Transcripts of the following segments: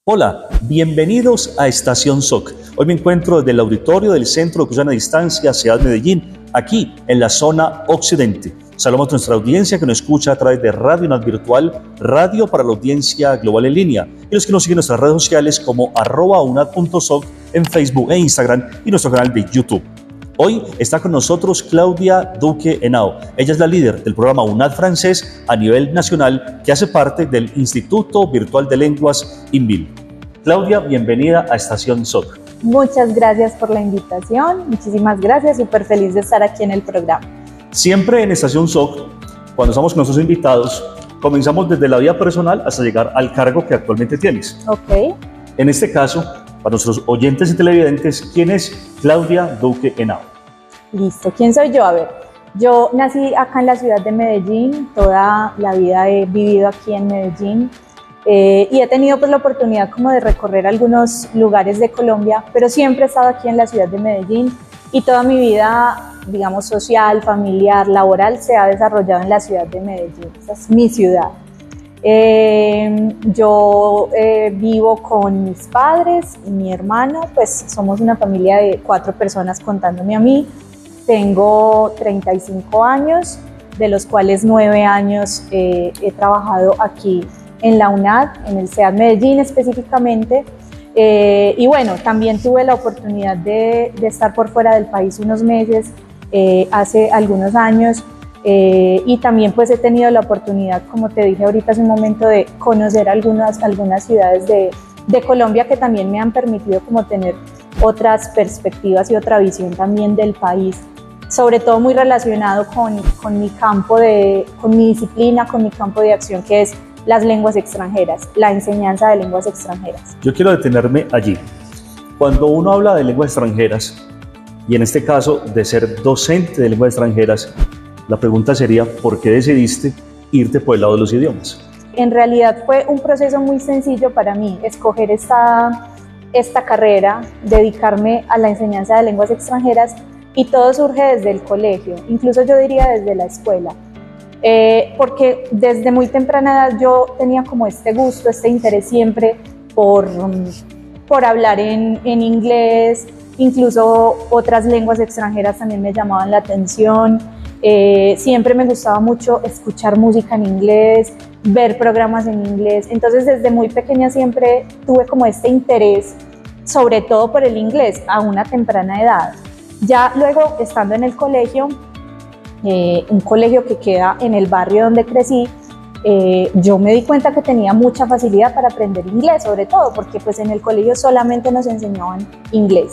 Hola, bienvenidos a Estación SOC. Hoy me encuentro desde el auditorio del Centro de Educación a Distancia Ciudad Medellín, aquí en la zona occidente. Saludamos a nuestra audiencia que nos escucha a través de Radio UNAD Virtual, radio para la audiencia global en línea, y los que nos siguen en nuestras redes sociales como @unad.soc en Facebook e Instagram y nuestro canal de YouTube. Hoy está con nosotros Claudia Duque Henao. Ella es la líder del programa UNAD Francés a nivel nacional que hace parte del Instituto Virtual de Lenguas INVIL. Claudia, bienvenida a Estación SOC. Muchas gracias por la invitación, muchísimas gracias, súper feliz de estar aquí en el programa. Siempre en Estación SOC, cuando estamos con nuestros invitados, comenzamos desde la vida personal hasta llegar al cargo que actualmente tienes. Ok. En este caso, para nuestros oyentes y televidentes, ¿quién es Claudia Duque Henao? Listo, ¿quién soy yo? A ver, yo nací acá en la ciudad de Medellín, toda la vida he vivido aquí en Medellín y he tenido pues la oportunidad como de recorrer algunos lugares de Colombia, pero siempre he estado aquí en la ciudad de Medellín y toda mi vida, digamos, social, familiar, laboral, se ha desarrollado en la ciudad de Medellín. Esa es mi ciudad. Yo vivo con mis padres y mi hermano, pues somos una familia de 4 personas contándome a mí. Tengo 35 años, de los cuales 9 años he trabajado aquí en la UNAD, en el CEAD Medellín específicamente. Y bueno, también tuve la oportunidad de estar por fuera del país unos meses, hace algunos años. Y también pues he tenido la oportunidad, como te dije ahorita hace un momento, de conocer algunas ciudades de Colombia que también me han permitido como tener otras perspectivas y otra visión también del país, sobre todo muy relacionado con mi campo con mi disciplina, con mi campo de acción, que es las lenguas extranjeras, la enseñanza de lenguas extranjeras. Yo quiero detenerme allí. Cuando uno habla de lenguas extranjeras, y en este caso de ser docente de lenguas extranjeras, la pregunta sería, ¿por qué decidiste irte por el lado de los idiomas? En realidad fue un proceso muy sencillo para mí, escoger esta carrera, dedicarme a la enseñanza de lenguas extranjeras, y todo surge desde el colegio, incluso yo diría desde la escuela, porque desde muy temprana edad yo tenía como este gusto, este interés siempre por hablar en inglés, incluso otras lenguas extranjeras también me llamaban la atención. Siempre me gustaba mucho escuchar música en inglés, ver programas en inglés, entonces desde muy pequeña siempre tuve como este interés, sobre todo por el inglés, a una temprana edad. Ya luego, estando en el colegio, un colegio que queda en el barrio donde crecí, yo me di cuenta que tenía mucha facilidad para aprender inglés, sobre todo porque pues en el colegio solamente nos enseñaban inglés.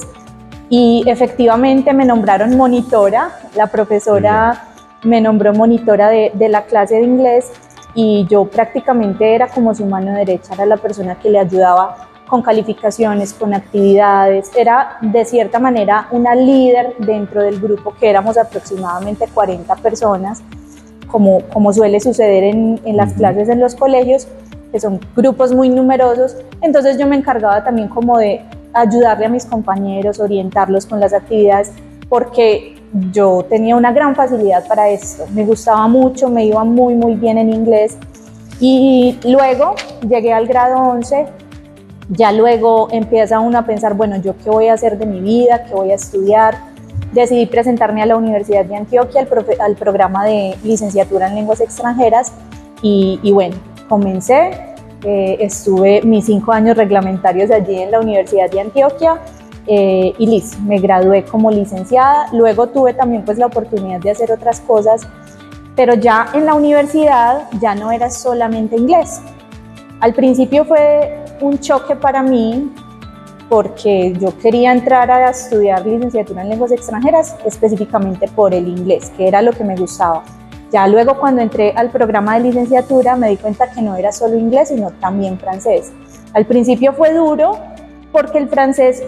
Y efectivamente me nombraron monitora, la profesora me nombró monitora de la clase de inglés, y yo prácticamente era como su mano derecha, era la persona que le ayudaba con calificaciones, con actividades, era de cierta manera una líder dentro del grupo, que éramos aproximadamente 40 personas, como suele suceder en las clases en los colegios, que son grupos muy numerosos. Entonces yo me encargaba también como de ayudarle a mis compañeros, orientarlos con las actividades, porque yo tenía una gran facilidad para esto, me gustaba mucho, me iba muy bien en inglés. Y luego llegué al grado 11, ya luego empieza uno a pensar, bueno, ¿yo qué voy a hacer de mi vida? ¿Qué voy a estudiar? Decidí presentarme a la Universidad de Antioquia, al programa de licenciatura en lenguas extranjeras, y bueno, comencé. Estuve mis 5 años reglamentarios allí en la Universidad de Antioquia, y listo, me gradué como licenciada. Luego tuve también pues la oportunidad de hacer otras cosas, pero ya en la universidad ya no era solamente inglés. Al principio fue un choque para mí, porque yo quería entrar a estudiar licenciatura en lenguas extranjeras específicamente por el inglés, que era lo que me gustaba. Ya luego, cuando entré al programa de licenciatura, me di cuenta que no era solo inglés, sino también francés. Al principio fue duro, porque el francés,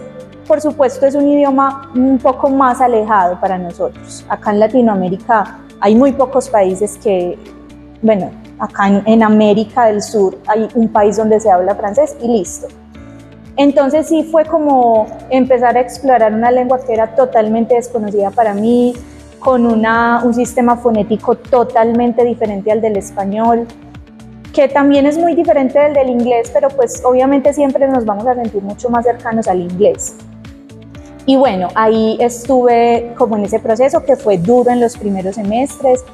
por supuesto, es un idioma un poco más alejado para nosotros. Acá en Latinoamérica hay muy pocos países que, bueno, acá en América del Sur hay un país donde se habla francés y listo. Entonces sí fue como empezar a explorar una lengua que era totalmente desconocida para mí, con un sistema fonético totalmente diferente al del español. que también es muy diferente del inglés, pero pues obviamente siempre nos vamos a sentir mucho más cercanos al inglés. Y bueno, ahí estuve como en ese proceso que fue duro en los primeros semestres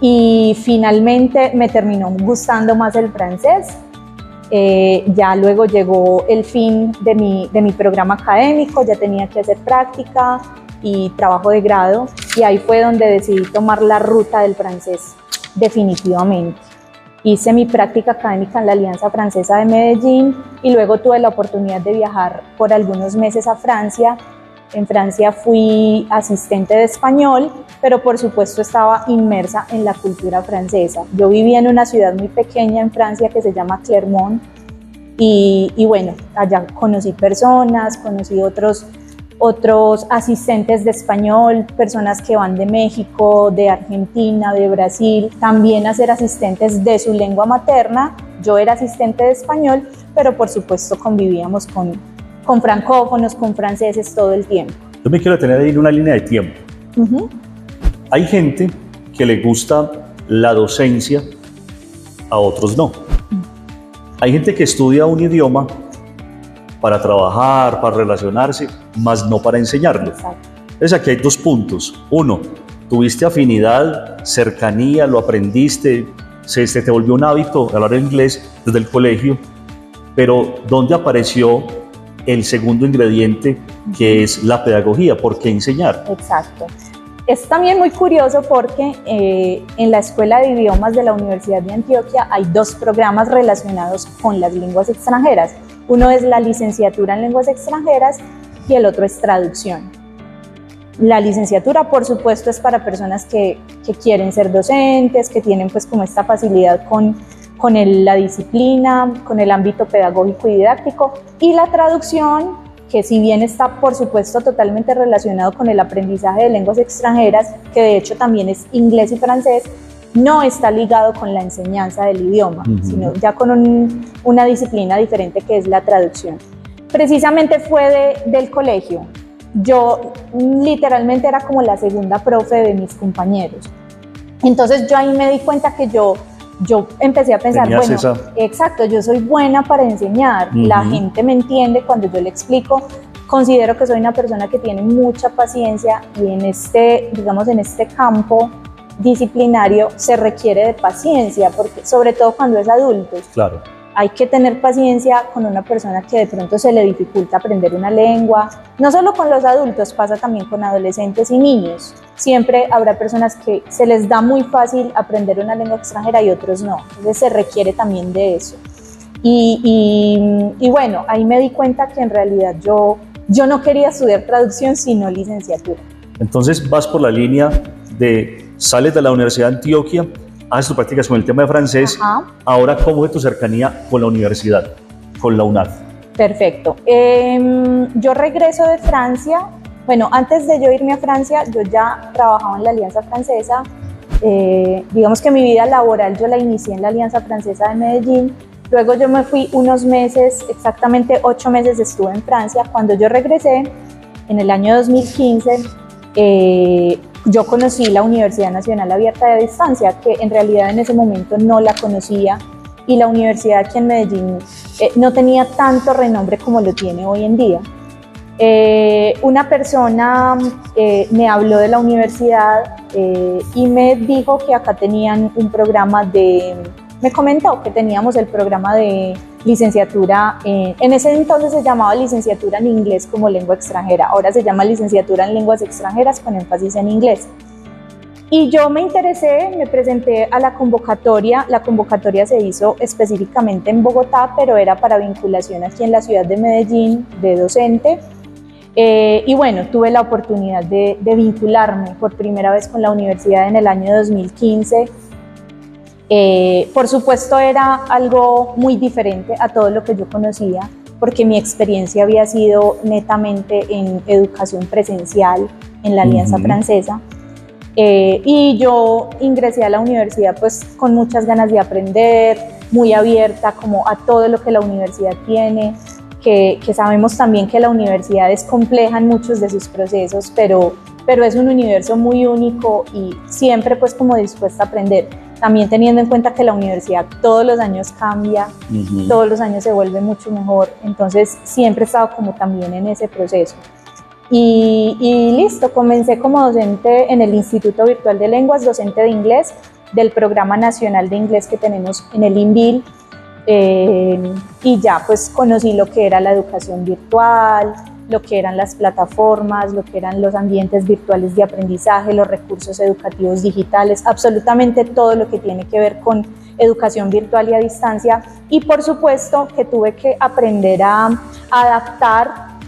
y finalmente me terminó gustando más el francés. Ya luego llegó el fin de mi programa académico, ya tenía que hacer práctica y trabajo de grado, y ahí fue donde decidí tomar la ruta del francés definitivamente. Hice mi práctica académica en la Alianza Francesa de Medellín y luego tuve la oportunidad de viajar por algunos meses a Francia. En Francia fui asistente de español, pero por supuesto estaba inmersa en la cultura francesa. Yo vivía en una ciudad muy pequeña en Francia que se llama Clermont y bueno, allá conocí personas, conocí otros asistentes de español, personas que van de México, de Argentina, de Brasil, también a ser asistentes de su lengua materna. Yo era asistente de español, pero por supuesto convivíamos con francófonos, con franceses todo el tiempo. Yo me quiero detener ahí en una línea de tiempo. Hay gente que le gusta la docencia, a otros no. Hay gente que estudia un idioma para trabajar, para relacionarse, más no para enseñarlo. Exacto. Entonces aquí hay dos puntos. Uno, tuviste afinidad, cercanía, lo aprendiste, se te volvió un hábito hablar inglés desde el colegio, pero ¿dónde apareció el segundo ingrediente, que es la pedagogía? ¿Por qué enseñar? Exacto. Es también muy curioso porque en la Escuela de Idiomas de la Universidad de Antioquia hay dos programas relacionados con las lenguas extranjeras. Uno es la licenciatura en lenguas extranjeras y el otro es traducción. La licenciatura, por supuesto, es para personas que quieren ser docentes, que tienen pues como esta facilidad con la disciplina, con el ámbito pedagógico y didáctico, y la traducción, que si bien está por supuesto totalmente relacionado con el aprendizaje de lenguas extranjeras, que de hecho también es inglés y francés, no está ligado con la enseñanza del idioma, sino ya con una disciplina diferente que es la traducción. Precisamente fue del colegio. Yo literalmente era como la segunda profe de mis compañeros. Entonces yo ahí me di cuenta que yo empecé a pensar, bueno, exacto, yo soy buena para enseñar, la gente me entiende cuando yo le explico, considero que soy una persona que tiene mucha paciencia y en este campo disciplinario se requiere de paciencia, porque sobre todo cuando es adultos. Claro. Hay que tener paciencia con una persona que de pronto se le dificulta aprender una lengua. No solo con los adultos, pasa también con adolescentes y niños. Siempre habrá personas que se les da muy fácil aprender una lengua extranjera y otros no. Entonces se requiere también de eso. Y bueno, ahí me di cuenta que en realidad yo no quería estudiar traducción, sino licenciatura. Entonces vas por la línea de sales de la Universidad de Antioquia, haces tus prácticas con el tema de francés. Ahora, ¿cómo es tu cercanía con la universidad, con la UNAD? Perfecto. Yo regreso de Francia. Bueno, antes de yo irme a Francia, yo ya trabajaba en la Alianza Francesa. Digamos que mi vida laboral yo la inicié en la Alianza Francesa de Medellín. Luego yo me fui unos meses, exactamente 8 meses estuve en Francia. Cuando yo regresé, en el año 2015, yo conocí la Universidad Nacional Abierta de Distancia, que en realidad en ese momento no la conocía, y la universidad aquí en Medellín no tenía tanto renombre como lo tiene hoy en día. Una persona me habló de la universidad y me dijo que acá tenían un programa me comentó que teníamos el programa de licenciatura, en ese entonces se llamaba licenciatura en inglés como lengua extranjera, ahora se llama licenciatura en lenguas extranjeras con énfasis en inglés. Y yo me interesé, me presenté a la convocatoria se hizo específicamente en Bogotá, pero era para vinculación aquí en la ciudad de Medellín, de docente. Y bueno, tuve la oportunidad de vincularme por primera vez con la universidad en el año 2015. Por supuesto era algo muy diferente a todo lo que yo conocía, porque mi experiencia había sido netamente en educación presencial en la Alianza Francesa. Y yo ingresé a la universidad pues con muchas ganas de aprender, muy abierta como a todo lo que la universidad tiene, que sabemos también que la universidad es compleja en muchos de sus procesos, pero es un universo muy único y siempre pues como dispuesta a aprender. también teniendo en cuenta que la universidad todos los años cambia, todos los años se vuelve mucho mejor, entonces siempre he estado como también en ese proceso. Y listo, comencé como docente en el Instituto Virtual de Lenguas, docente de inglés, del Programa Nacional de Inglés que tenemos en el INVIL, y ya pues conocí lo que era la educación virtual, lo que eran las plataformas, lo que eran los ambientes virtuales de aprendizaje, los recursos educativos digitales, absolutamente todo lo que tiene que ver con educación virtual y a distancia. Y por supuesto que tuve que aprender a adaptar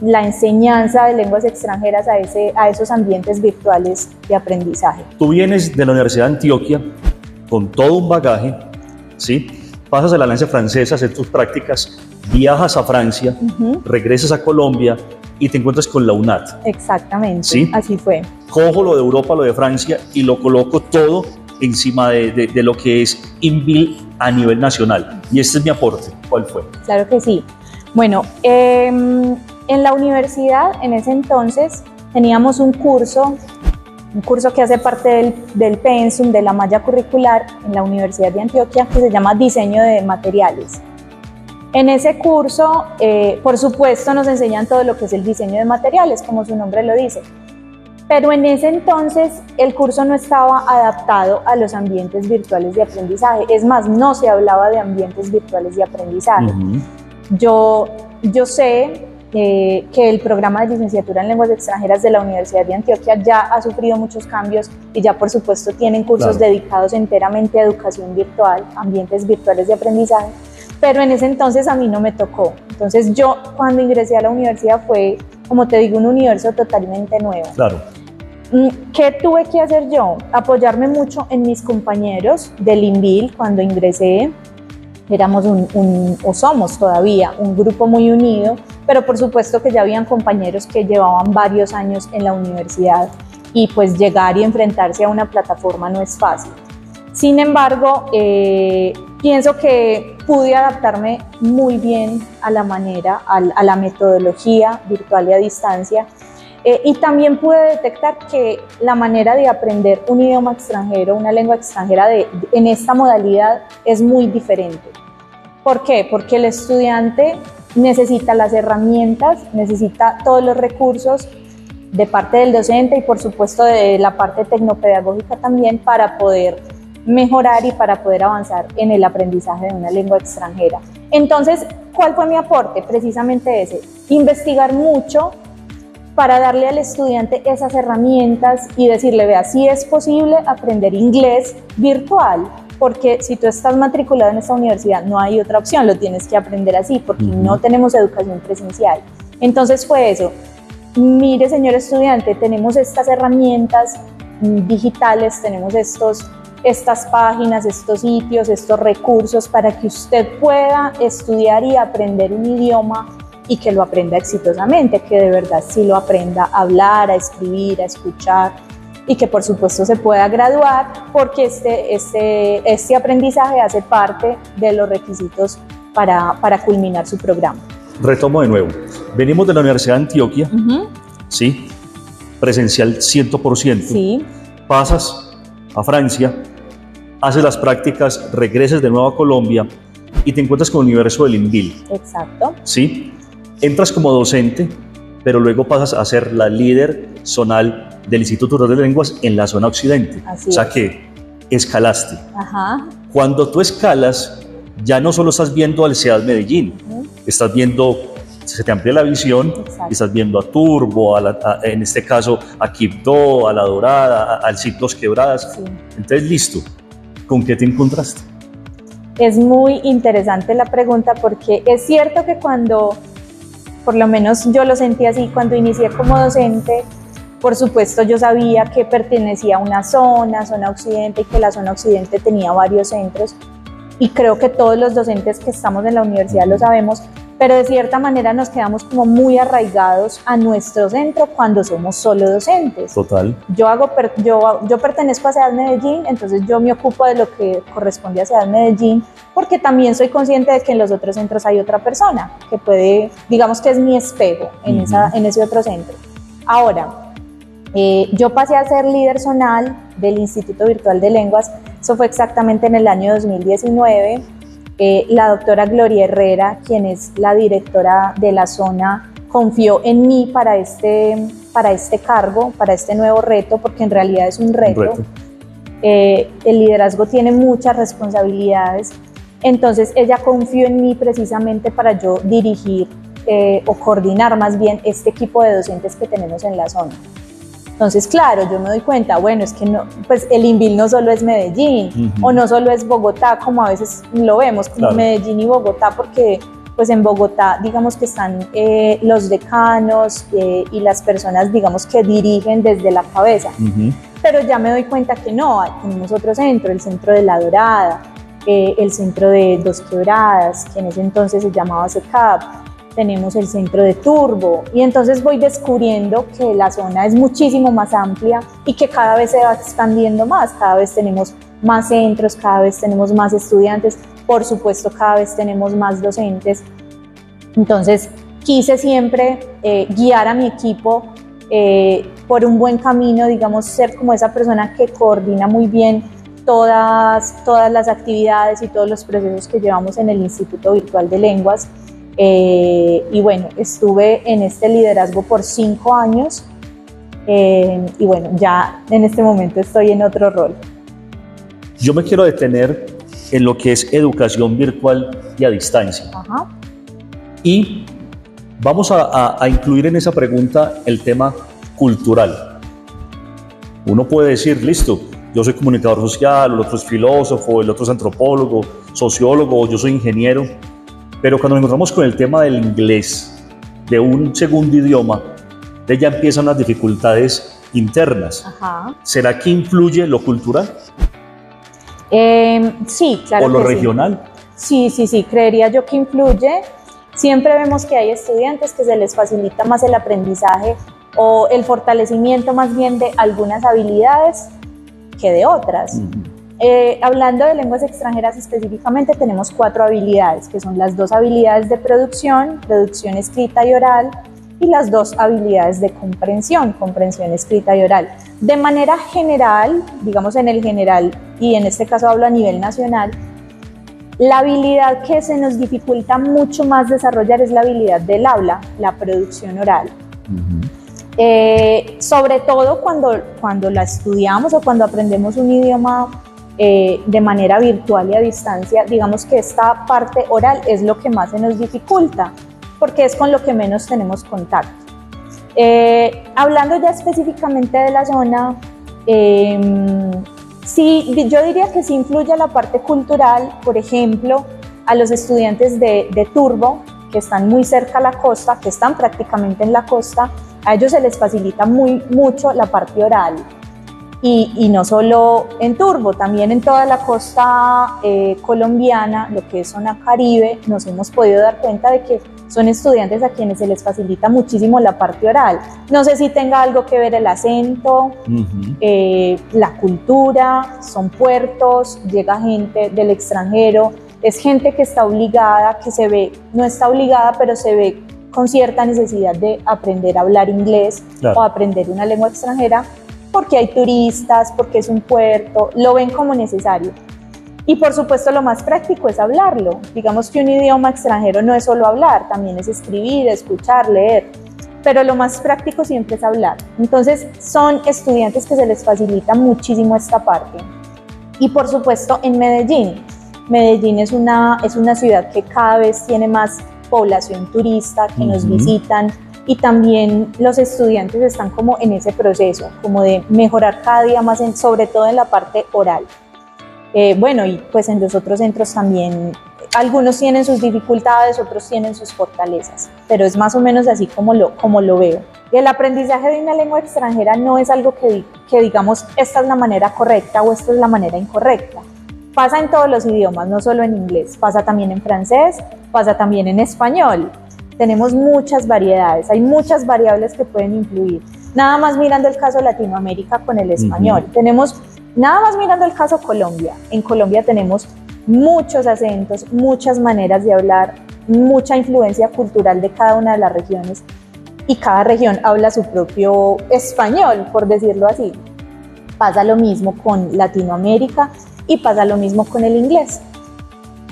la enseñanza de lenguas extranjeras a esos ambientes virtuales de aprendizaje. Tú vienes de la Universidad de Antioquia con todo un bagaje, ¿sí? Pasas a la Alianza Francesa a hacer tus prácticas, viajas a Francia, regresas a Colombia y te encuentras con la UNAD. Exactamente, ¿Sí? Así fue. Cojo lo de Europa, lo de Francia y lo coloco todo encima de lo que es INVIL a nivel nacional. Y este es mi aporte. ¿Cuál fue? Claro que sí. Bueno, en la universidad en ese entonces teníamos un curso que hace parte del pensum, de la malla curricular en la Universidad de Antioquia, que se llama Diseño de Materiales. En ese curso, por supuesto, nos enseñan todo lo que es el diseño de materiales, como su nombre lo dice, pero en ese entonces el curso no estaba adaptado a los ambientes virtuales de aprendizaje. Es más, no se hablaba de ambientes virtuales de aprendizaje. Yo sé que el programa de licenciatura en lenguas extranjeras de la Universidad de Antioquia ya ha sufrido muchos cambios y ya por supuesto tienen cursos dedicados enteramente a educación virtual, ambientes virtuales de aprendizaje, pero en ese entonces a mí no me tocó. Entonces yo cuando ingresé a la universidad fue, como te digo, un universo totalmente nuevo. Claro. ¿Qué tuve que hacer yo? Apoyarme mucho en mis compañeros del INVIL. Cuando ingresé éramos o somos todavía un grupo muy unido, pero por supuesto que ya habían compañeros que llevaban varios años en la universidad y pues llegar y enfrentarse a una plataforma no es fácil. Sin embargo, pienso que pude adaptarme muy bien a la manera, a la metodología virtual y a distancia, y también pude detectar que la manera de aprender un idioma extranjero, una lengua extranjera en esta modalidad es muy diferente. ¿Por qué? Porque el estudiante necesita las herramientas, necesita todos los recursos de parte del docente y por supuesto de la parte tecnopedagógica también para poder mejorar y para poder avanzar en el aprendizaje de una lengua extranjera. Entonces, ¿cuál fue mi aporte? Precisamente ese, investigar mucho para darle al estudiante esas herramientas y decirle, vea, sí es posible aprender inglés virtual, porque si tú estás matriculado en esta universidad no hay otra opción, lo tienes que aprender así, porque no tenemos educación presencial. Entonces fue eso, mire señor estudiante, tenemos estas herramientas digitales, tenemos estas páginas, estos sitios, estos recursos para que usted pueda estudiar y aprender un idioma y que lo aprenda exitosamente, que de verdad sí lo aprenda a hablar, a escribir, a escuchar y que por supuesto se pueda graduar, porque este aprendizaje hace parte de los requisitos para culminar su programa. Retomo de nuevo. Venimos de la Universidad de Antioquia, ¿sí? Presencial 100%. Sí. Pasas a Francia, haces las prácticas, regresas de nuevo a Colombia y te encuentras con el universo del INVIL. Exacto. ¿Sí? Entras como docente, pero luego pasas a ser la líder zonal del Instituto Virtual de Lenguas en la zona occidente. Así o sea es. que escalaste. Ajá. Cuando tú escalas, ya no solo estás viendo al CEAD Medellín, estás viendo, se te amplía la visión, estás viendo a Turbo, en este caso a Quibdó, a La Dorada, al Ciclos Quebradas. Sí. Entonces, listo. ¿Con qué te encontraste? Es muy interesante la pregunta porque es cierto que cuando, por lo menos yo lo sentí así, cuando inicié como docente, por supuesto yo sabía que pertenecía a una zona occidente y que la zona occidente tenía varios centros y creo que todos los docentes que estamos en la universidad lo sabemos, pero de cierta manera nos quedamos como muy arraigados a nuestro centro cuando somos solo docentes. Total. Yo pertenezco a CEAD Medellín, entonces yo me ocupo de lo que corresponde a CEAD Medellín, porque también soy consciente de que en los otros centros hay otra persona que puede, digamos que es mi espejo en ese otro centro. Ahora, Yo pasé a ser líder zonal del Instituto Virtual de Lenguas, eso fue exactamente en el año 2019. La doctora Gloria Herrera, quien es la directora de la zona, confió en mí para este cargo, para este nuevo reto, porque en realidad es un reto. El liderazgo tiene muchas responsabilidades, entonces ella confió en mí precisamente para yo dirigir o coordinar más bien este equipo de docentes que tenemos en la zona. Entonces, claro, yo me doy cuenta, bueno, es que no, pues el INVIL no solo es Medellín, o no solo es Bogotá, como a veces lo vemos, como claro, Medellín y Bogotá, porque pues en Bogotá, digamos que están los decanos y las personas, digamos, que dirigen desde la cabeza. Pero ya me doy cuenta que no, tenemos otro centro, el centro de La Dorada, el centro de Dos Quebradas, que en ese entonces se llamaba CECAP, tenemos el centro de Turbo, y entonces voy descubriendo que la zona es muchísimo más amplia y que cada vez se va expandiendo más, cada vez tenemos más centros, cada vez tenemos más estudiantes, por supuesto cada vez tenemos más docentes. Entonces quise siempre guiar a mi equipo por un buen camino, digamos, ser como esa persona que coordina muy bien todas las actividades y todos los procesos que llevamos en el Instituto Virtual de Lenguas. Y bueno, estuve en este liderazgo por 5 años y bueno, ya en este momento estoy en otro rol. Yo me quiero detener en lo que es educación virtual y a distancia. Ajá. Y vamos a incluir en esa pregunta el tema cultural. Uno puede decir, listo, yo soy comunicador social, el otro es filósofo, el otro es antropólogo, sociólogo, yo soy ingeniero. Pero cuando nos encontramos con el tema del inglés, de un segundo idioma, ya empiezan las dificultades internas. Ajá. ¿Será que influye lo cultural? Sí, claro. ¿O lo regional? Sí, creería yo que influye. Siempre vemos que hay estudiantes que se les facilita más el aprendizaje o el fortalecimiento más bien de algunas habilidades que de otras. Hablando de lenguas extranjeras específicamente, tenemos 4 habilidades, que son las 2 habilidades de producción escrita y oral, y las 2 habilidades de comprensión escrita y oral. De manera general, digamos en el general, y en este caso hablo a nivel nacional, la habilidad que se nos dificulta mucho más desarrollar es la habilidad del habla, la producción oral. Sobre todo cuando la estudiamos o cuando aprendemos un idioma de manera virtual y a distancia, digamos que esta parte oral es lo que más se nos dificulta, porque es con lo que menos tenemos contacto. Hablando ya específicamente de la zona, sí, yo diría que sí influye la parte cultural. Por ejemplo, a los estudiantes de Turbo, que están muy cerca a la costa, que están prácticamente en la costa, a ellos se les facilita mucho la parte oral. Y no solo en Turbo, también en toda la costa colombiana, lo que es zona Caribe, nos hemos podido dar cuenta de que son estudiantes a quienes se les facilita muchísimo la parte oral. No sé si tenga algo que ver el acento, la cultura, son puertos, llega gente del extranjero, es gente que está obligada, que se ve, no está obligada, pero se ve con cierta necesidad de aprender a hablar inglés, claro, o aprender una lengua extranjera, porque hay turistas, porque es un puerto, lo ven como necesario. Y por supuesto lo más práctico es hablarlo. Digamos que un idioma extranjero no es solo hablar, también es escribir, escuchar, leer, pero lo más práctico siempre es hablar. Entonces son estudiantes que se les facilita muchísimo esta parte. Y por supuesto en Medellín. Medellín es una ciudad que cada vez tiene más población turista, que nos visitan, y también los estudiantes están como en ese proceso, como de mejorar cada día más, sobre todo en la parte oral. Bueno, y pues en los otros centros también, algunos tienen sus dificultades, otros tienen sus fortalezas, pero es más o menos así como lo veo. Y el aprendizaje de una lengua extranjera no es algo que digamos, esta es la manera correcta o esta es la manera incorrecta. Pasa en todos los idiomas, no solo en inglés, pasa también en francés, pasa también en español. Tenemos muchas variedades, hay muchas variables que pueden influir. Nada más mirando el caso Latinoamérica con el español. Nada más mirando el caso Colombia. En Colombia tenemos muchos acentos, muchas maneras de hablar, mucha influencia cultural de cada una de las regiones. y cada región habla su propio español, por decirlo así. Pasa lo mismo con Latinoamérica y pasa lo mismo con el inglés.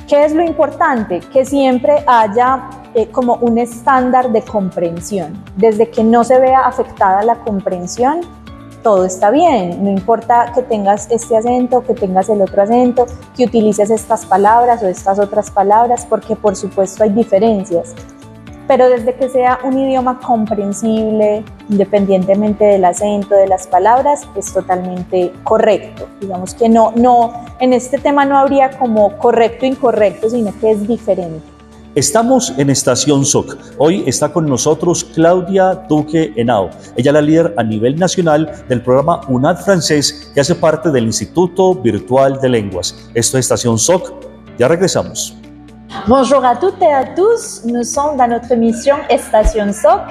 ¿Qué es lo importante? Que siempre haya como un estándar de comprensión. Desde que no se vea afectada la comprensión, todo está bien. No importa que tengas este acento, que tengas el otro acento, que utilices estas palabras o estas otras palabras, porque por supuesto hay diferencias. Pero desde que sea un idioma comprensible, independientemente del acento, de las palabras, es totalmente correcto. Digamos que no, en este tema no habría como correcto o incorrecto, sino que es diferente. Estamos en Estación SOC. Hoy está con nosotros Claudia Duque Henao. Ella es la líder a nivel nacional del programa UNAD francés, que hace parte del Instituto Virtual de Lenguas. Esto es Estación SOC. Ya regresamos. Bonjour à toutes et à tous, nous sommes dans notre émission Station SOC.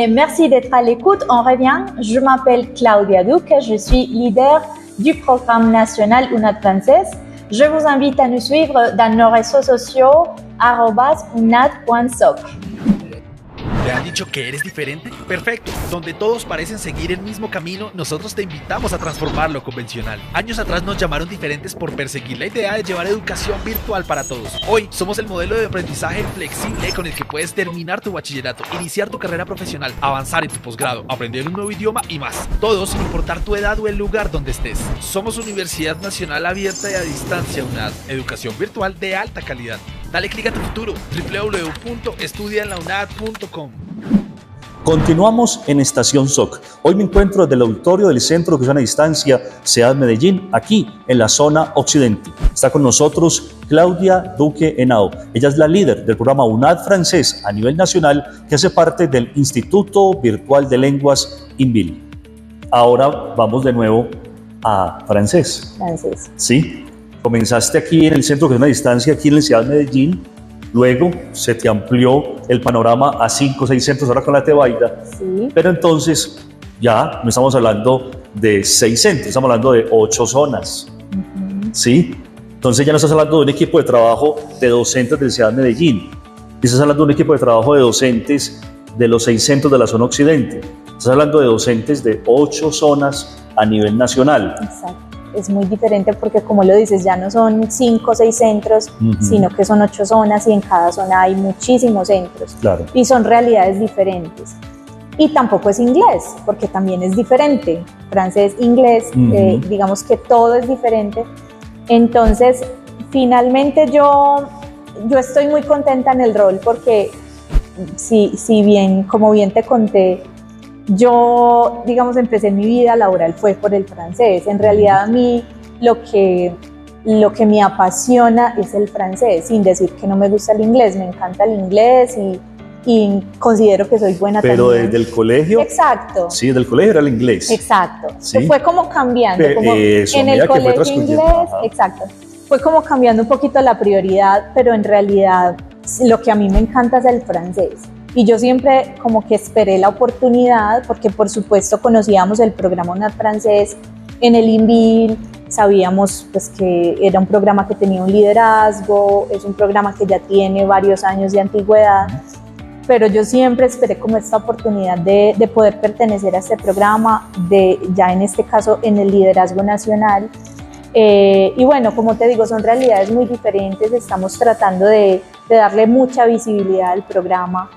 Merci d'être à l'écoute, on revient. Je m'appelle Claudia Duque, je suis leader du programme national UNAD français. Je vous invite à nous suivre dans nos réseaux sociaux @unad.soc. ¿Te han dicho que eres diferente? Perfecto. Donde todos parecen seguir el mismo camino, nosotros te invitamos a transformar lo convencional. Años atrás nos llamaron diferentes por perseguir la idea de llevar educación virtual para todos. Hoy somos el modelo de aprendizaje flexible con el que puedes terminar tu bachillerato, iniciar tu carrera profesional, avanzar en tu posgrado, aprender un nuevo idioma y más. Todo sin importar tu edad o el lugar donde estés. Somos Universidad Nacional Abierta y a Distancia UNAD. Educación virtual de alta calidad. Dale clic a tu futuro, www.estudiaenlaunad.com. Continuamos en Estación SOC. Hoy me encuentro desde el auditorio del Centro de Educación a Distancia CEAD Medellín, aquí en la zona occidente. Está con nosotros Claudia Duque Henao. Ella es la líder del programa UNAD francés a nivel nacional, que hace parte del Instituto Virtual de Lenguas INVIL. Ahora vamos de nuevo a francés. Francés. Sí. Comenzaste aquí en el Centro de Educación a Distancia, aquí en la CEAD Medellín. Luego se te amplió el panorama a 5 o 6 centros ahora con la Tebaida. Sí. Pero entonces ya no estamos hablando de 6 centros, estamos hablando de 8 zonas. ¿Sí? Entonces ya no estás hablando de un equipo de trabajo de docentes de CEAD Medellín. Estás hablando de un equipo de trabajo de docentes de los 6 centros de la zona occidente. Estás hablando de docentes de 8 zonas a nivel nacional. Exacto. Es muy diferente porque, como lo dices, ya no son 5 o 6 centros, sino que son 8 zonas y en cada zona hay muchísimos centros. Claro. Y son realidades diferentes. Y tampoco es inglés, porque también es diferente. Francés, inglés, digamos que todo es diferente. Entonces, finalmente yo estoy muy contenta en el rol porque, si bien, como bien te conté, yo, digamos, empecé mi vida laboral fue por el francés. En realidad a mí lo que me apasiona es el francés, sin decir que no me gusta el inglés. Me encanta el inglés y considero que soy buena también. Pero desde el colegio. Exacto. Sí, desde el colegio era el inglés. Exacto. ¿Sí? Fue como cambiando. Como eso, en el colegio inglés, exacto. Fue como cambiando un poquito la prioridad, pero en realidad lo que a mí me encanta es el francés. Y yo siempre como que esperé la oportunidad, porque por supuesto conocíamos el programa UNAD francés en el INVIL, sabíamos pues que era un programa que tenía un liderazgo, es un programa que ya tiene varios años de antigüedad, pero yo siempre esperé como esta oportunidad de poder pertenecer a este programa, ya en este caso en el liderazgo nacional. Y bueno, como te digo, son realidades muy diferentes, estamos tratando de darle mucha visibilidad al programa,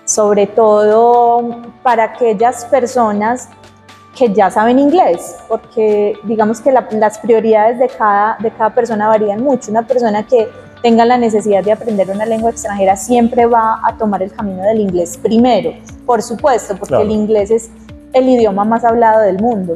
sobre todo para aquellas personas que ya saben inglés, porque digamos que las prioridades de cada persona varían mucho. Una persona que tenga la necesidad de aprender una lengua extranjera siempre va a tomar el camino del inglés primero, por supuesto, porque claro, el inglés es el idioma más hablado del mundo.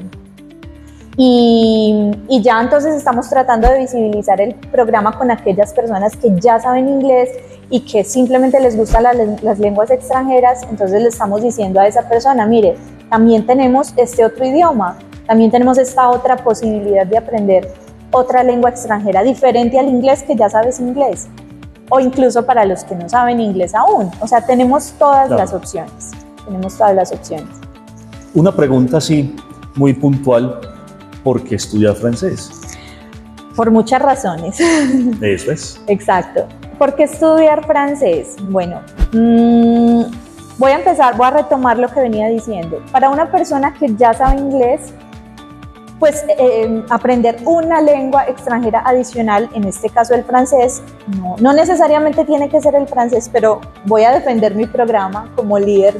Y ya entonces estamos tratando de visibilizar el programa con aquellas personas que ya saben inglés y que simplemente les gustan las lenguas extranjeras. Entonces le estamos diciendo a esa persona, mire, también tenemos este otro idioma, también tenemos esta otra posibilidad de aprender otra lengua extranjera diferente al inglés, que ya sabes inglés, o incluso para los que no saben inglés aún. O sea, tenemos todas las opciones, tenemos todas las opciones. Una pregunta así, muy puntual, ¿por qué estudiar francés? Por muchas razones. Eso es. Exacto. ¿Por qué estudiar francés? Bueno, voy a retomar lo que venía diciendo. Para una persona que ya sabe inglés, pues aprender una lengua extranjera adicional, en este caso el francés, no necesariamente tiene que ser el francés, pero voy a defender mi programa como líder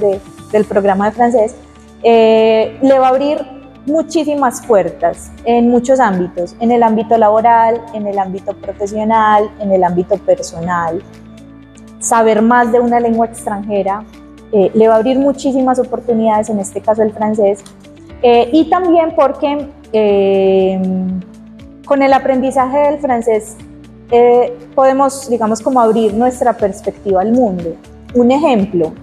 del programa de francés, le va a abrir muchísimas puertas en muchos ámbitos, en el ámbito laboral, en el ámbito profesional, en el ámbito personal. Saber más de una lengua extranjera le va a abrir muchísimas oportunidades, en este caso el francés, y también porque con el aprendizaje del francés podemos, digamos, como abrir nuestra perspectiva al mundo. Un ejemplo,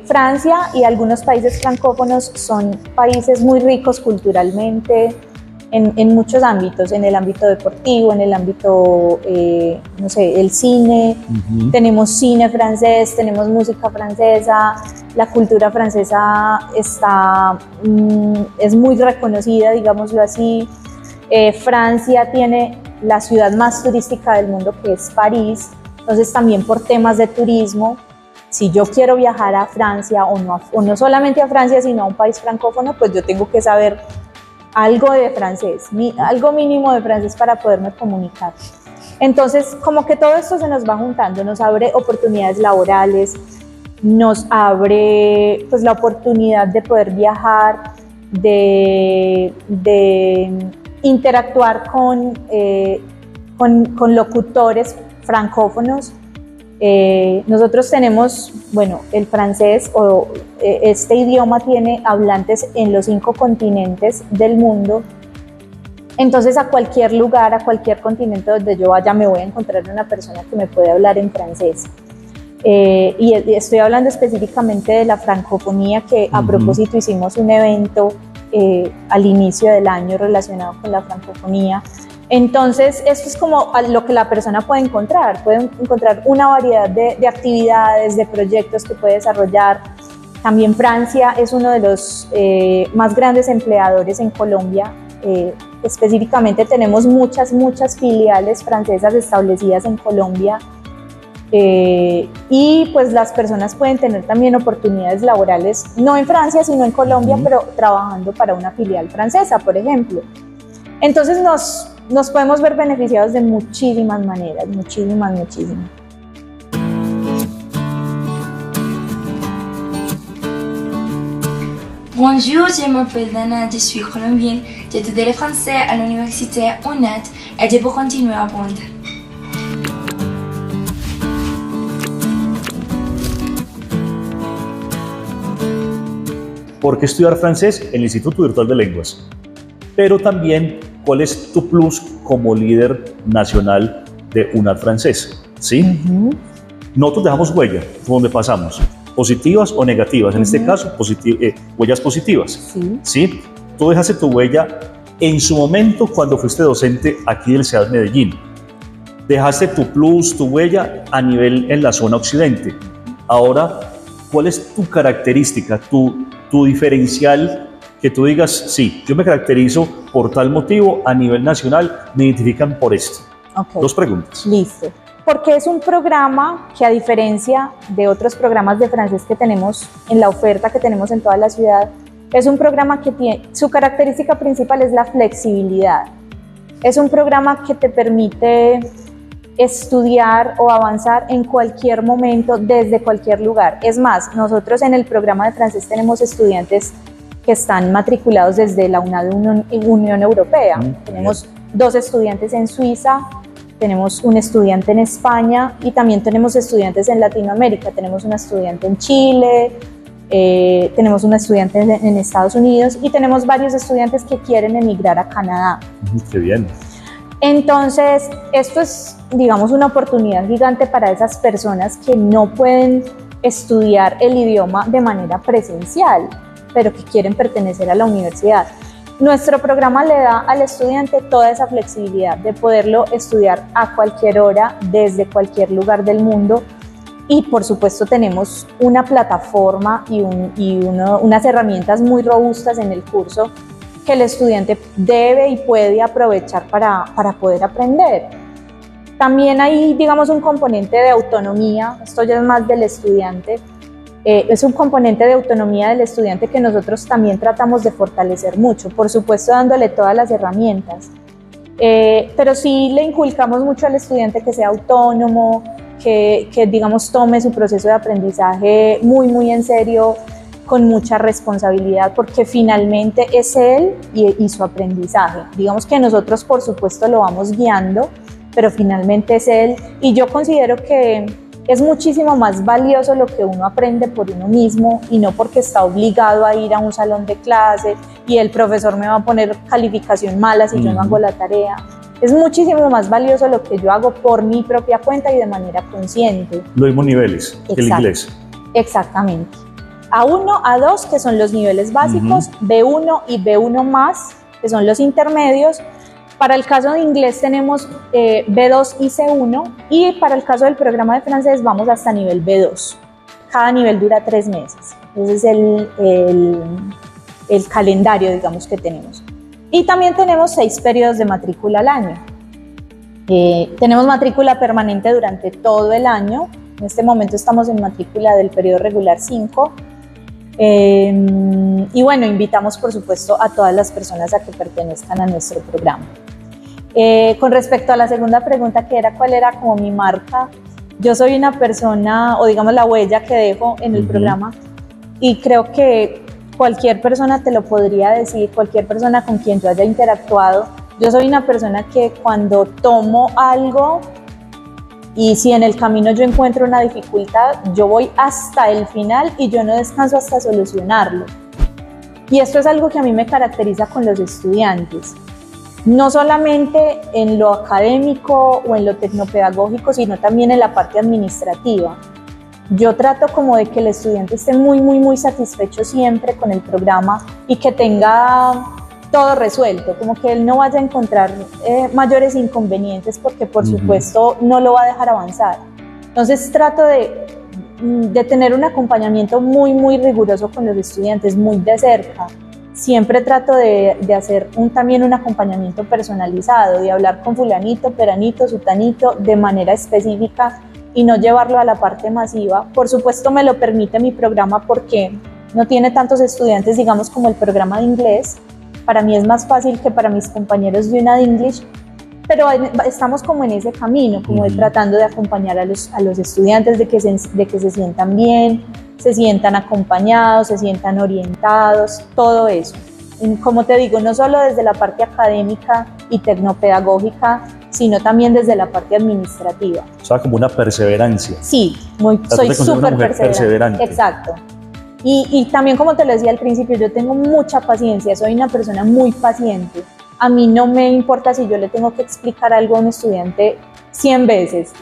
Francia y algunos países francófonos son países muy ricos culturalmente en muchos ámbitos, en el ámbito deportivo, en el ámbito, no sé, el cine. Tenemos cine francés, tenemos música francesa, la cultura francesa es muy reconocida, digámoslo así. Francia tiene la ciudad más turística del mundo, que es París, entonces también por temas de turismo, si yo quiero viajar a Francia o no solamente a Francia, sino a un país francófono, pues yo tengo que saber algo de francés, algo mínimo de francés para poderme comunicar. Entonces, como que todo esto se nos va juntando, nos abre oportunidades laborales, nos abre pues la oportunidad de poder viajar, de interactuar con locutores francófonos. Nosotros tenemos, bueno, el francés o este idioma tiene hablantes en los 5 continentes del mundo. Entonces a cualquier lugar, a cualquier continente donde yo vaya, me voy a encontrar una persona que me puede hablar en francés. Y estoy hablando específicamente de la francofonía, que a propósito hicimos un evento al inicio del año relacionado con la francofonía. Entonces, esto es como lo que la persona puede encontrar una variedad de actividades, de proyectos que puede desarrollar. También Francia es uno de los más grandes empleadores en Colombia. Específicamente tenemos muchas filiales francesas establecidas en Colombia. Y pues las personas pueden tener también oportunidades laborales, no en Francia, sino en Colombia, pero trabajando para una filial francesa, por ejemplo. Entonces nos podemos ver beneficiados de muchísimas maneras, muchísimas. Bonjour, je m'appelle Dana, je suis colombienne, j'étudie le français à l'université UNED et je veux continuer à apprendre. ¿Por qué estudiar francés en el Instituto Virtual de Lenguas? Pero también, ¿cuál es tu plus como líder nacional de UNAD francés? ¿Sí? Nosotros dejamos huella por donde pasamos, positivas o negativas. En este caso, huellas positivas. ¿Sí? Tú dejaste tu huella en su momento cuando fuiste docente aquí del CEAD Medellín. Dejaste tu plus, tu huella a nivel en la zona occidente. Ahora, ¿cuál es tu característica, tu diferencial, que tú digas, sí, yo me caracterizo por tal motivo, a nivel nacional me identifican por esto? Okay. 2 preguntas. Listo. Porque es un programa que, a diferencia de otros programas de francés que tenemos en la oferta que tenemos en toda la ciudad, es un programa que tiene, su característica principal es la flexibilidad. Es un programa que te permite estudiar o avanzar en cualquier momento, desde cualquier lugar. Es más, nosotros en el programa de francés tenemos estudiantes que están matriculados desde la UNAD Unión Europea. Tenemos 2 estudiantes en Suiza, tenemos un estudiante en España y también tenemos estudiantes en Latinoamérica. Tenemos una estudiante en Chile, tenemos una estudiante en Estados Unidos y tenemos varios estudiantes que quieren emigrar a Canadá. Qué bien. Entonces, esto es, digamos, una oportunidad gigante para esas personas que no pueden estudiar el idioma de manera presencial, pero que quieren pertenecer a la universidad. Nuestro programa le da al estudiante toda esa flexibilidad de poderlo estudiar a cualquier hora, desde cualquier lugar del mundo. Y por supuesto tenemos una plataforma y unas herramientas muy robustas en el curso que el estudiante debe y puede aprovechar para poder aprender. También hay, digamos, un componente de autonomía, esto ya es más del estudiante, es un componente de autonomía del estudiante que nosotros también tratamos de fortalecer mucho, por supuesto dándole todas las herramientas, pero sí le inculcamos mucho al estudiante que sea autónomo, que digamos tome su proceso de aprendizaje muy en serio, con mucha responsabilidad, porque finalmente es él y su aprendizaje. Digamos que nosotros por supuesto lo vamos guiando, pero finalmente es él, y yo considero que es muchísimo más valioso lo que uno aprende por uno mismo y no porque está obligado a ir a un salón de clase y el profesor me va a poner calificación mala si yo no hago la tarea. Es muchísimo más valioso lo que yo hago por mi propia cuenta y de manera consciente. Los mismos niveles que el inglés. Exactamente. A1, A2, que son los niveles básicos, B1 y B1 más, que son los intermedios. Para el caso de inglés tenemos B2 y C1, y para el caso del programa de francés vamos hasta nivel B2. Cada nivel dura 3 meses. Ese es el calendario, digamos, que tenemos. Y también tenemos 6 periodos de matrícula al año. Tenemos matrícula permanente durante todo el año. En este momento estamos en matrícula del periodo regular 5. Y bueno, invitamos por supuesto a todas las personas a que pertenezcan a nuestro programa. Con respecto a la segunda pregunta, que era cuál era como mi marca, yo soy una persona, o digamos la huella que dejo en el programa, y creo que cualquier persona te lo podría decir, cualquier persona con quien yo haya interactuado. Yo soy una persona que cuando tomo algo y si en el camino yo encuentro una dificultad, yo voy hasta el final y yo no descanso hasta solucionarlo. Y esto es algo que a mí me caracteriza con los estudiantes, no solamente en lo académico o en lo tecnopedagógico, sino también en la parte administrativa. Yo trato como de que el estudiante esté muy satisfecho siempre con el programa y que tenga todo resuelto, como que él no vaya a encontrar mayores inconvenientes, porque por supuesto no lo va a dejar avanzar. Entonces trato de tener un acompañamiento muy riguroso con los estudiantes, muy de cerca. Siempre trato de hacer también un acompañamiento personalizado, de hablar con fulanito, peranito, sutanito de manera específica y no llevarlo a la parte masiva. Por supuesto me lo permite mi programa porque no tiene tantos estudiantes, digamos, como el programa de inglés. Para mí es más fácil que para mis compañeros de UNAD English, pero estamos como en ese camino, como de tratando de acompañar a los estudiantes, de que se sientan bien, se sientan acompañados, se sientan orientados, todo eso. Como te digo, no solo desde la parte académica y tecnopedagógica, sino también desde la parte administrativa. O sea, como una perseverancia. Sí, soy súper perseverante. Exacto. Y también, como te lo decía al principio, yo tengo mucha paciencia, soy una persona muy paciente. A mí no me importa si yo le tengo que explicar algo a un estudiante 100 veces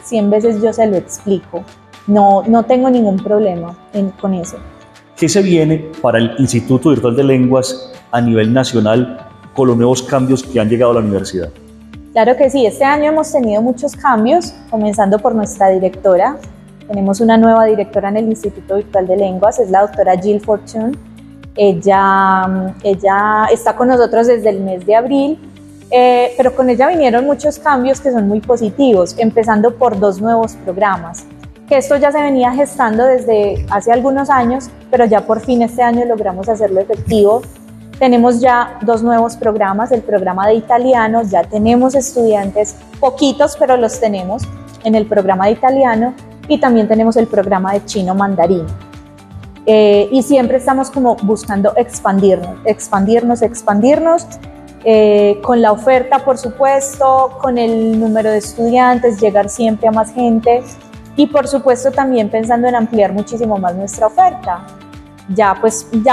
yo se lo explico. No tengo ningún problema con eso. ¿Qué se viene para el Instituto Virtual de Lenguas a nivel nacional con los nuevos cambios que han llegado a la universidad? Claro que sí, este año hemos tenido muchos cambios, comenzando por nuestra directora. Tenemos una nueva directora en el Instituto Virtual de Lenguas, es la doctora Jill Fortune. Ella está con nosotros desde el mes de abril, pero con ella vinieron muchos cambios que son muy positivos, empezando por 2 nuevos programas, que esto ya se venía gestando desde hace algunos años, pero ya por fin este año logramos hacerlo efectivo. Tenemos ya 2 nuevos programas, el programa de italiano, ya tenemos estudiantes, poquitos, pero los tenemos en el programa de italiano, y también tenemos el programa de chino mandarín. Y siempre estamos como buscando expandirnos, con la oferta, por supuesto, con el número de estudiantes, llegar siempre a más gente, y por supuesto también pensando en ampliar muchísimo más nuestra oferta. Ya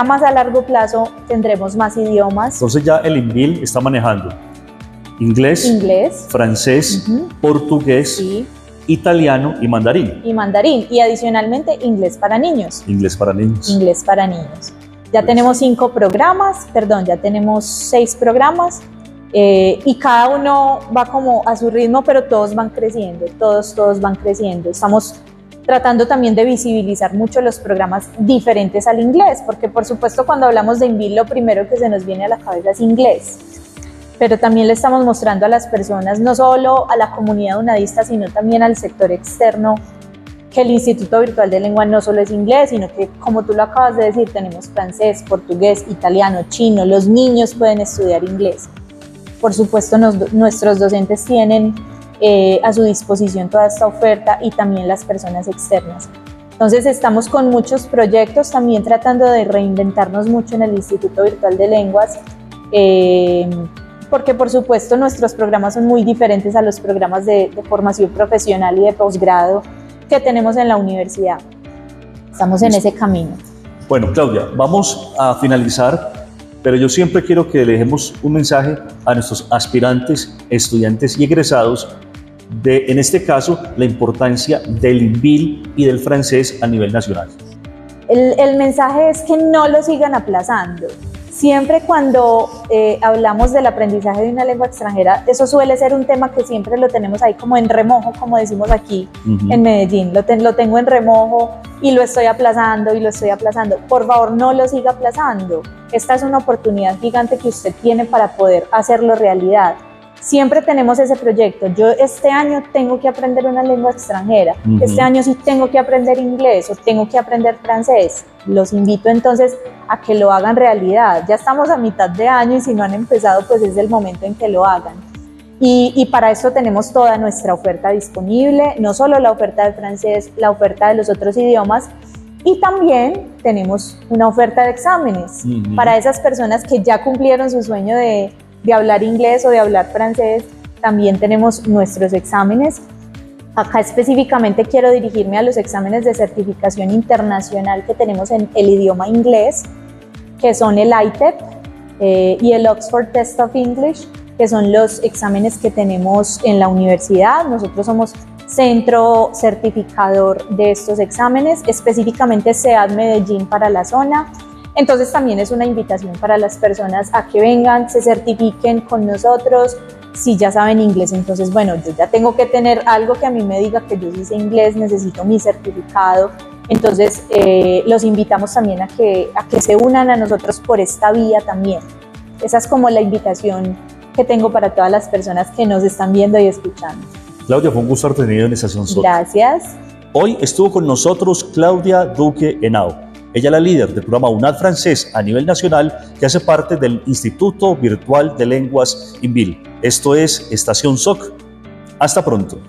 más a largo plazo tendremos más idiomas. Entonces ya el INVIL está manejando inglés, francés, portugués, sí, italiano y mandarín. Y adicionalmente inglés para niños. Ya tenemos 6 programas y cada uno va como a su ritmo, pero todos van creciendo, todos van creciendo. Estamos tratando también de visibilizar mucho los programas diferentes al inglés, porque por supuesto cuando hablamos de INVIL lo primero que se nos viene a la cabeza es inglés. pero también le estamos mostrando a las personas, no solo a la comunidad unadista, sino también al sector externo, que el Instituto Virtual de Lengua no solo es inglés, sino que, como tú lo acabas de decir, tenemos francés, portugués, italiano, chino, los niños pueden estudiar inglés. Por supuesto, nuestros docentes tienen a su disposición toda esta oferta y también las personas externas. Entonces estamos con muchos proyectos, también tratando de reinventarnos mucho en el Instituto Virtual de Lenguas, porque por supuesto nuestros programas son muy diferentes a los programas de formación profesional y de posgrado que tenemos en la universidad. Estamos en ese camino. Bueno, Claudia, vamos a finalizar, pero yo siempre quiero que le dejemos un mensaje a nuestros aspirantes, estudiantes y egresados de, en este caso, la importancia del INVIL y del francés a nivel nacional. El mensaje es que no lo sigan aplazando. Siempre cuando hablamos del aprendizaje de una lengua extranjera, eso suele ser un tema que siempre lo tenemos ahí como en remojo, como decimos aquí en Medellín. Lo tengo en remojo y lo estoy aplazando y lo estoy aplazando. Por favor, no lo siga aplazando. Esta es una oportunidad gigante que usted tiene para poder hacerlo realidad. Siempre tenemos ese proyecto. Yo este año tengo que aprender una lengua extranjera. Este año sí tengo que aprender inglés o tengo que aprender francés. Los invito entonces a que lo hagan realidad. Ya estamos a mitad de año y si no han empezado, pues es el momento en que lo hagan. Y para esto tenemos toda nuestra oferta disponible, no solo la oferta de francés, la oferta de los otros idiomas, y también tenemos una oferta de exámenes para esas personas que ya cumplieron su sueño de hablar inglés o de hablar francés. También tenemos nuestros exámenes. Acá específicamente quiero dirigirme a los exámenes de certificación internacional que tenemos en el idioma inglés, que son el ITEP y el Oxford Test of English, que son los exámenes que tenemos en la universidad. Nosotros somos centro certificador de estos exámenes, específicamente CEAD Medellín para la zona. Entonces también es una invitación para las personas a que vengan, se certifiquen con nosotros. Si ya saben inglés, entonces bueno, yo ya tengo que tener algo que a mí me diga que yo sí sé inglés, necesito mi certificado. Entonces los invitamos también a que se unan a nosotros por esta vía también. Esa es como la invitación que tengo para todas las personas que nos están viendo y escuchando. Claudia, fue un gusto haberte tenido en Estación SOC. Gracias. Hoy estuvo con nosotros Claudia Duque Henao. Ella es la líder del programa UNAD Francés a nivel nacional, que hace parte del Instituto Virtual de Lenguas INVIL. Esto es Estación SOC. Hasta pronto.